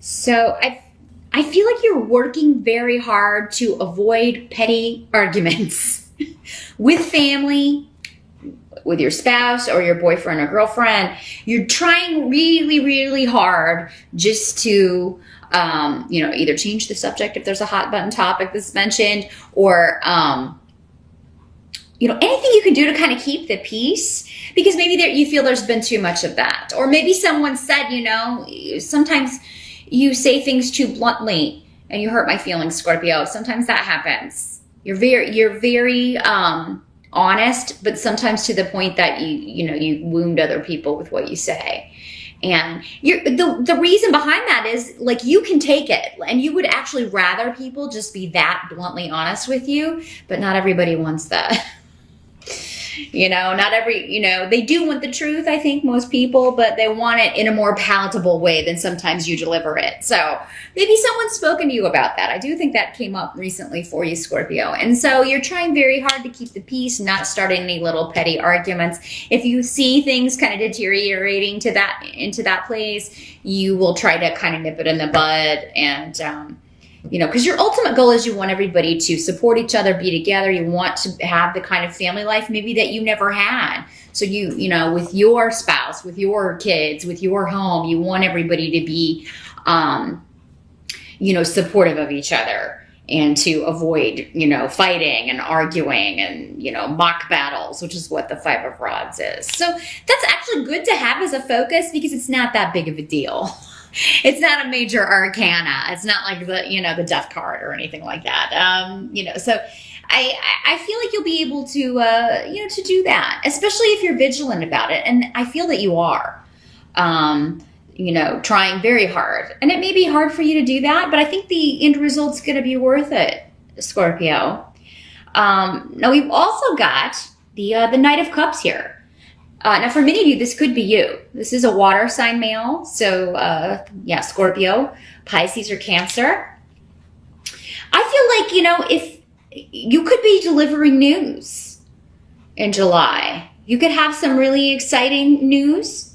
So I feel like you're working very hard to avoid petty arguments with family, with your spouse or your boyfriend or girlfriend. You're trying really, really hard just to, either change the subject if there's a hot button topic that's mentioned, or, anything you can do to kind of keep the peace, because maybe you feel there's been too much of that. Or maybe someone said, sometimes you say things too bluntly and you hurt my feelings, Scorpio. Sometimes that happens. You're very honest, but sometimes to the point that you wound other people with what you say. And the reason behind that is, like, you can take it, and you would actually rather people just be that bluntly honest with you, but not everybody wants that. Not every, they do want the truth, I think, most people, but they want it in a more palatable way than sometimes you deliver it. So maybe someone's spoken to you about that. I do think that came up recently for you, Scorpio. And so you're trying very hard to keep the peace, not starting any little petty arguments. If you see things kind of deteriorating into that place, you will try to kind of nip it in the bud. And, because your ultimate goal is you want everybody to support each other, be together. You want to have the kind of family life maybe that you never had. So with your spouse, with your kids, with your home, you want everybody to be, supportive of each other, and to avoid, fighting and arguing and, mock battles, which is what the Five of Rods is. So that's actually good to have as a focus, because it's not that big of a deal. It's not a major arcana. It's not like the death card or anything like that. So I feel like you'll be able to, to do that, especially if you're vigilant about it. And I feel that you are, trying very hard. And it may be hard for you to do that, but I think the end result's going to be worth it, Scorpio. Now we've also got the Knight of Cups here. Now, for many of you, this could be you. This is a water sign male. So, Scorpio, Pisces, or Cancer. I feel like, if you could be delivering news in July. You could have some really exciting news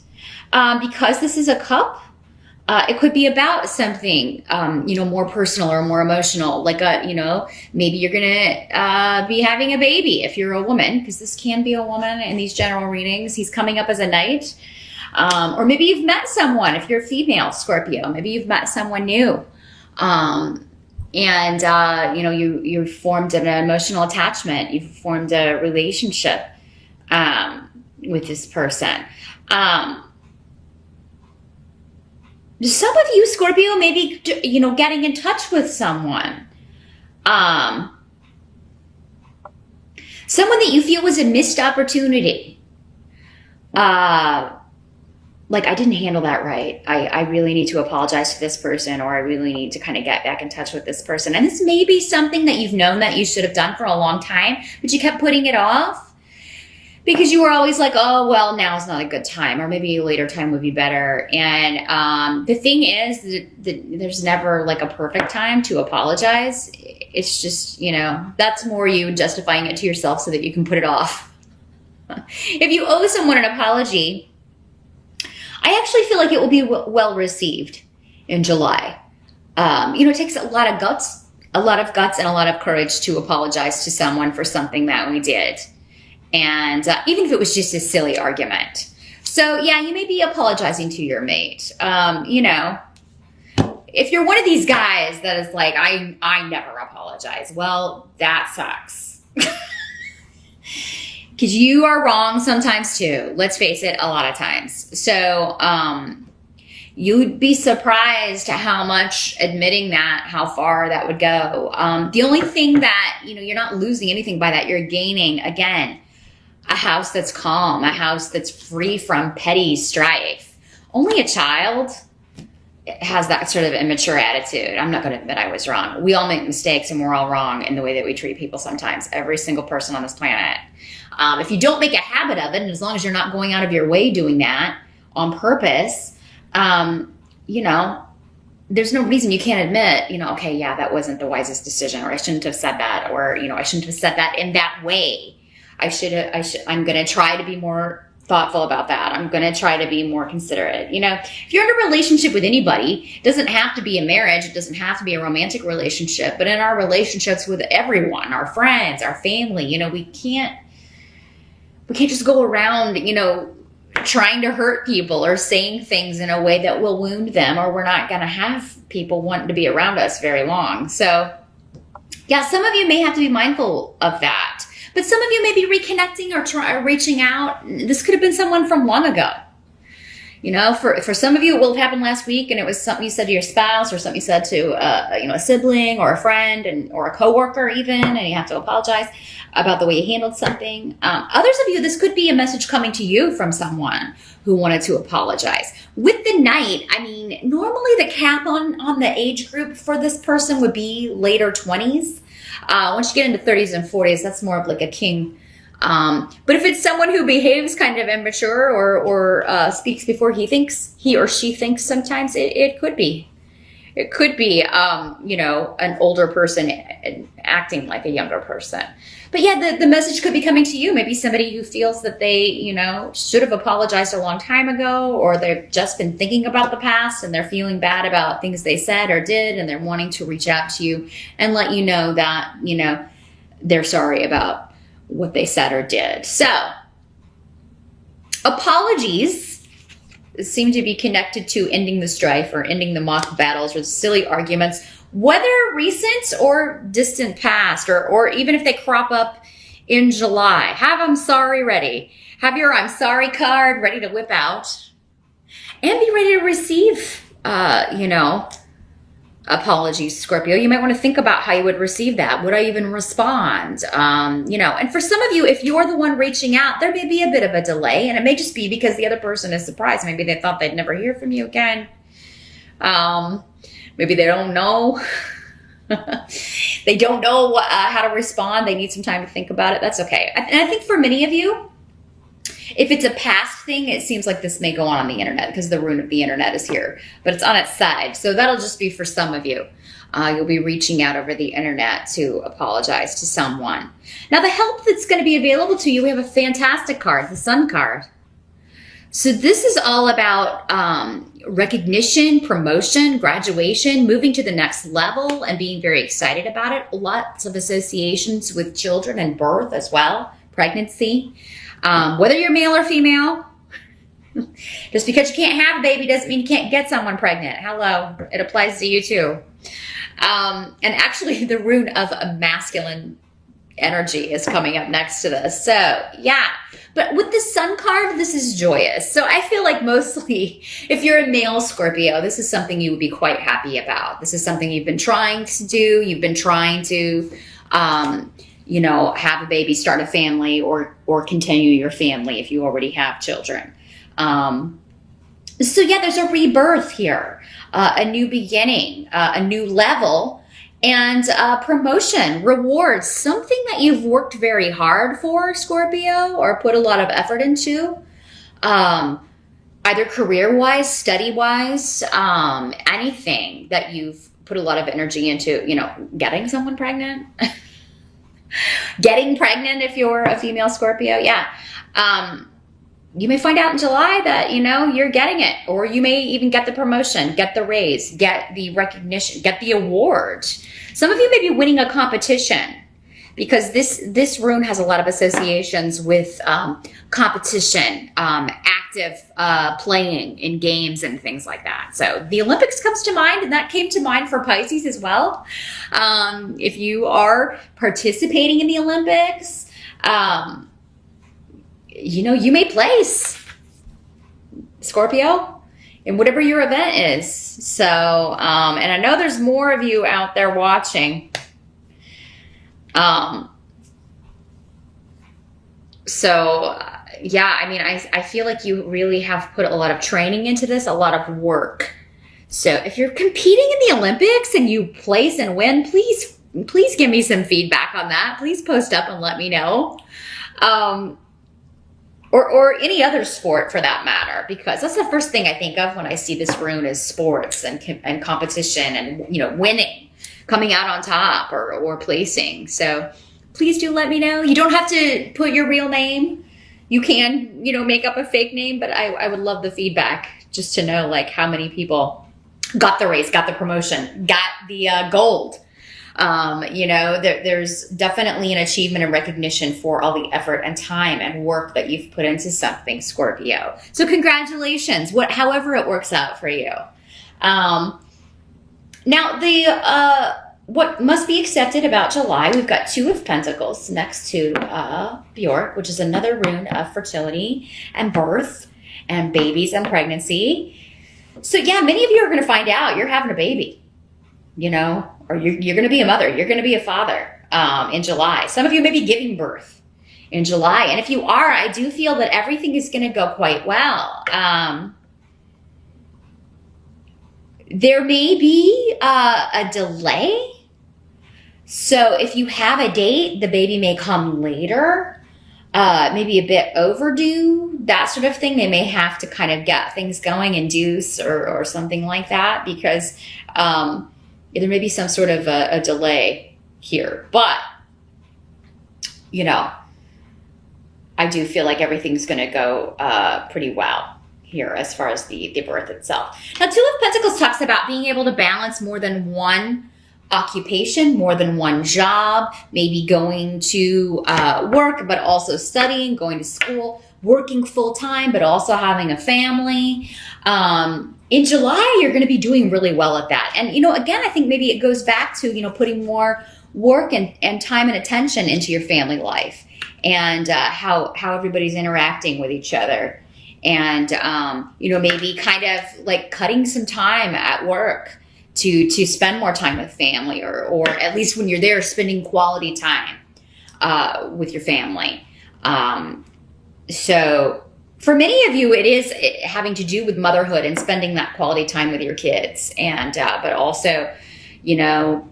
because this is a cup. It could be about something, more personal or more emotional, like maybe you're going to be having a baby if you're a woman, because this can be a woman in these general readings. He's coming up as a knight. Or maybe you've met someone, if you're a female, Scorpio, maybe you've met someone new. You formed an emotional attachment. You've formed a relationship with this person. Some of you, Scorpio, maybe, getting in touch with someone. Someone that you feel was a missed opportunity. Like, I didn't handle that right. I really need to apologize to this person, or I really need to kind of get back in touch with this person. And this may be something that you've known that you should have done for a long time, but you kept putting it off. Because you were always like, oh, well, now's not a good time, or maybe a later time would be better. And the thing is that there's never like a perfect time to apologize. It's just, that's more you justifying it to yourself so that you can put it off. If you owe someone an apology, I actually feel like it will be well received in July. It takes a lot of guts and a lot of courage to apologize to someone for something that we did. And even if it was just a silly argument. So, yeah, you may be apologizing to your mate. If you're one of these guys that is like, I never apologize, well, that sucks. Because you are wrong sometimes too. Let's face it, a lot of times. So, you'd be surprised how much admitting that, how far that would go. The only thing that, you're not losing anything by that. You're gaining, again, a house that's calm, a house that's free from petty strife. Only a child has that sort of immature attitude. I'm not going to admit I was wrong. We all make mistakes, and we're all wrong in the way that we treat people sometimes. Every single person on this planet. If you don't make a habit of it, and as long as you're not going out of your way doing that on purpose, there's no reason you can't admit, okay, yeah, that wasn't the wisest decision, or I shouldn't have said that, or, I shouldn't have said that in that way. I'm going to try to be more thoughtful about that. I'm going to try to be more considerate. You know, if you're in a relationship with anybody, it doesn't have to be a marriage. It doesn't have to be a romantic relationship. But in our relationships with everyone, our friends, our family, you know, we can't just go around, you know, trying to hurt people or saying things in a way that will wound them, or we're not going to have people wanting to be around us very long. So yeah, some of you may have to be mindful of that. But some of you may be reconnecting or reaching out. This could have been someone from long ago. You know, for some of you, it will have happened last week, and it was something you said to your spouse, or something you said to a sibling or a friend or a coworker even, and you have to apologize about the way you handled something. Others of you, this could be a message coming to you from someone who wanted to apologize. With the Knight, I mean, normally the cap on the age group for this person would be later 20s. Once you get into 30s and 40s, that's more of like a king. But if it's someone who behaves kind of immature or speaks before he or she thinks, sometimes it could be. It could be, you know, an older person acting like a younger person. But yeah, the message could be coming to you. Maybe somebody who feels that they, you know, should have apologized a long time ago, or they've just been thinking about the past and they're feeling bad about things they said or did, and they're wanting to reach out to you and let you know that, you know, they're sorry about what they said or did. So apologies seem to be connected to ending the strife or ending the mock battles or the silly arguments, whether recent or distant past, or even if they crop up in July. Have I'm sorry ready. Have your I'm sorry card ready to whip out, and be ready to receive, you know, apologies, Scorpio. You might want to think about how you would receive that. Would I even respond? You know, and for some of you, if you're the one reaching out, there may be a bit of a delay, and it may just be because the other person is surprised. Maybe they thought they'd never hear from you again. Maybe they don't know. They don't know how to respond. They need some time to think about it. That's okay. And I think for many of you, if it's a past thing, it seems like this may go on the internet because the rune of the internet is here, but it's on its side. So that'll just be for some of you. You'll be reaching out over the internet to apologize to someone. Now, the help that's going to be available to you, we have a fantastic card, the Sun card. So this is all about recognition, promotion, graduation, moving to the next level, and being very excited about it. Lots of associations with children and birth as well, pregnancy. Whether you're male or female, just because you can't have a baby doesn't mean you can't get someone pregnant. Hello, it applies to you too. And actually the rune of a masculine energy is coming up next to this. So yeah, but with the Sun card, this is joyous. So I feel like mostly if you're a male Scorpio, this is something you would be quite happy about. This is something you've been trying to do. You've been trying to, you know, have a baby, start a family, or continue your family if you already have children. So yeah, there's a rebirth here, a new beginning, a new level, and promotion, rewards, something that you've worked very hard for, Scorpio, or put a lot of effort into, either career-wise, study-wise, anything that you've put a lot of energy into, you know, getting someone pregnant. Getting pregnant if you're a female Scorpio, yeah. You may find out in July that, you know, you're getting it, or you may even get the promotion, get the raise, get the recognition, get the award. Some of you may be winning a competition, because this rune has a lot of associations with competition, active playing in games and things like that. So the Olympics comes to mind, and that came to mind for Pisces as well. If you are participating in the Olympics, you know, you may place, Scorpio, in whatever your event is. So, and I know there's more of you out there watching. So yeah, I mean, I feel like you really have put a lot of training into this, a lot of work. So if you're competing in the Olympics and you place and win, please give me some feedback on that. Please post up and let me know. Or any other sport for that matter, because that's the first thing I think of when I see this rune is sports and competition and, you know, winning, coming out on top or placing. So please do let me know. You don't have to put your real name. You can, you know, make up a fake name, but I would love the feedback just to know like how many people got the raise, got the promotion, got the gold. You know, there's definitely an achievement and recognition for all the effort and time and work that you've put into something, Scorpio. So congratulations, however it works out for you. Now what must be accepted about July, we've got Two of Pentacles next to Bjork, which is another rune of fertility and birth and babies and pregnancy. So yeah, many of you are going to find out you're having a baby, you know, or you're going to be a mother, you're going to be a father in July. Some of you may be giving birth in July. And if you are, I do feel that everything is going to go quite well. There may be a delay. So if you have a date, the baby may come later, maybe a bit overdue, that sort of thing. They may have to kind of get things going, induce or something like that, because there may be some sort of a delay here. But, you know, I do feel like everything's going to go pretty well here as far as the birth itself. Now, Two of Pentacles talks about being able to balance more than one occupation, more than one job, maybe going to work, but also studying, going to school, working full-time, but also having a family. In July, you're going to be doing really well at that. And, you know, again, I think maybe it goes back to, you know, putting more work and time and attention into your family life and how everybody's interacting with each other. And, you know, maybe kind of like cutting some time at work to spend more time with family, or at least when you're there, spending quality time with your family. So for many of you, it is having to do with motherhood and spending that quality time with your kids, and but also, you know,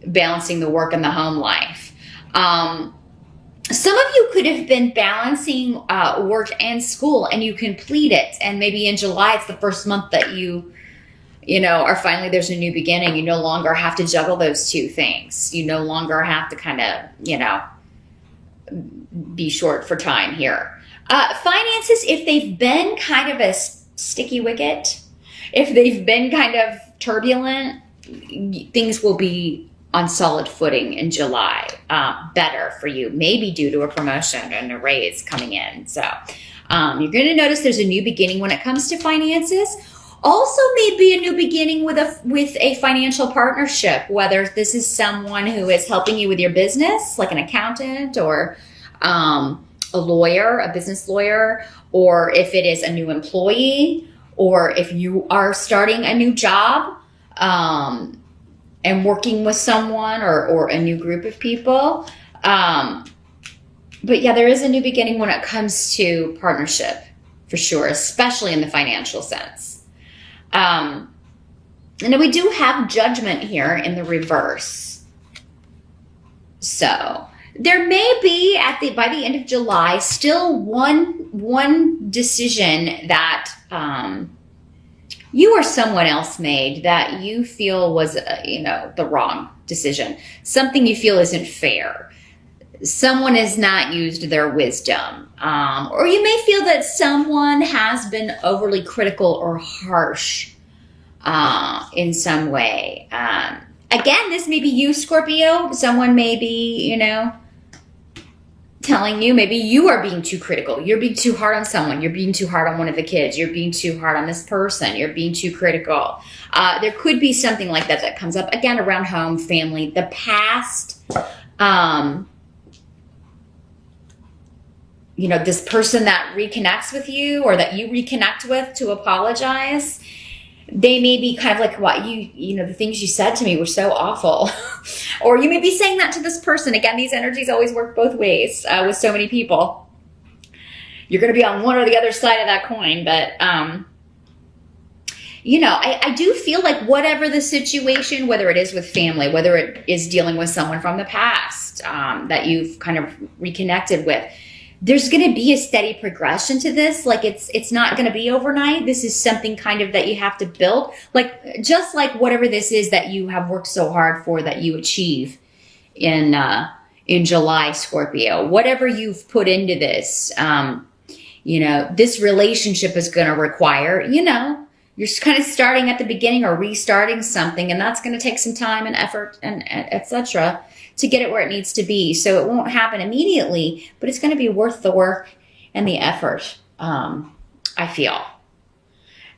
balancing the work and the home life. Some of you could have been balancing work and school, and you complete it, and maybe in July it's the first month that you know, or finally there's a new beginning. You no longer have to juggle those two things. You no longer have to kind of, you know, be short for time here. Finances, if they've been kind of a sticky wicket, if they've been kind of turbulent, things will be on solid footing in July, better for you, maybe due to a promotion and a raise coming in. So you're going to notice there's a new beginning when it comes to finances. Also, maybe a new beginning with a financial partnership, whether this is someone who is helping you with your business, like an accountant or a lawyer, a business lawyer, or if it is a new employee, or if you are starting a new job and working with someone or a new group of people. But yeah, there is a new beginning when it comes to partnership, for sure, especially in the financial sense. And then we do have Judgment here in the reverse. So there may be by the end of July still one decision that you or someone else made that you feel was you know, the wrong decision. Something you feel isn't fair. Someone has not used their wisdom. Or you may feel that someone has been overly critical or harsh in some way. Again, this may be you, Scorpio. Someone may be, you know, telling you maybe you are being too critical. You're being too hard on someone. You're being too hard on one of the kids. You're being too hard on this person. You're being too critical. There could be something like that comes up, again, around home, family, the past. You know, this person that reconnects with you or that you reconnect with to apologize, they may be kind of like, what, you know, the things you said to me were so awful. Or you may be saying that to this person. Again, these energies always work both ways with so many people. You're going to be on one or the other side of that coin. But, you know, I do feel like whatever the situation, whether it is with family, whether it is dealing with someone from the past that you've kind of reconnected with, there's going to be a steady progression to this. Like it's not going to be overnight. This is something kind of that you have to build. Like, just like whatever this is that you have worked so hard for, that you achieve in in July, Scorpio. Whatever you've put into this, you know, this relationship is going to require, you know, you're kind of starting at the beginning or restarting something, and that's going to take some time and effort and etc. to get it where it needs to be. So it won't happen immediately, but it's going to be worth the work and the effort, I feel.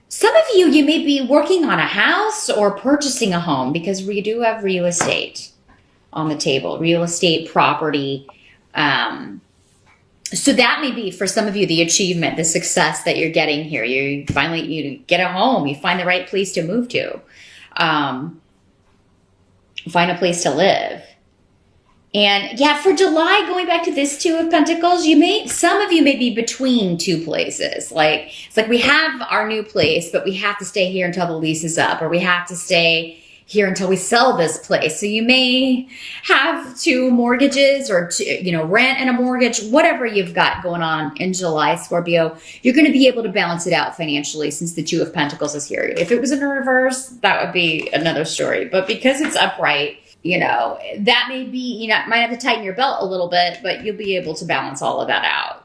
Some of you may be working on a house or purchasing a home, because we do have real estate on the table, real estate, property. So that may be for some of you the achievement, the success that you're getting here. You finally get a home, you find the right place to move to, find a place to live. And yeah, for July, going back to this Two of Pentacles, some of you may be between two places. Like, it's like we have our new place, but we have to stay here until the lease is up, or we have to stay here until we sell this place. So you may have two mortgages, or rent and a mortgage, whatever you've got going on in July, Scorpio. You're going to be able to balance it out financially, since the Two of Pentacles is here. If it was in reverse, that would be another story. But because it's upright, that may be, might have to tighten your belt a little bit, but you'll be able to balance all of that out.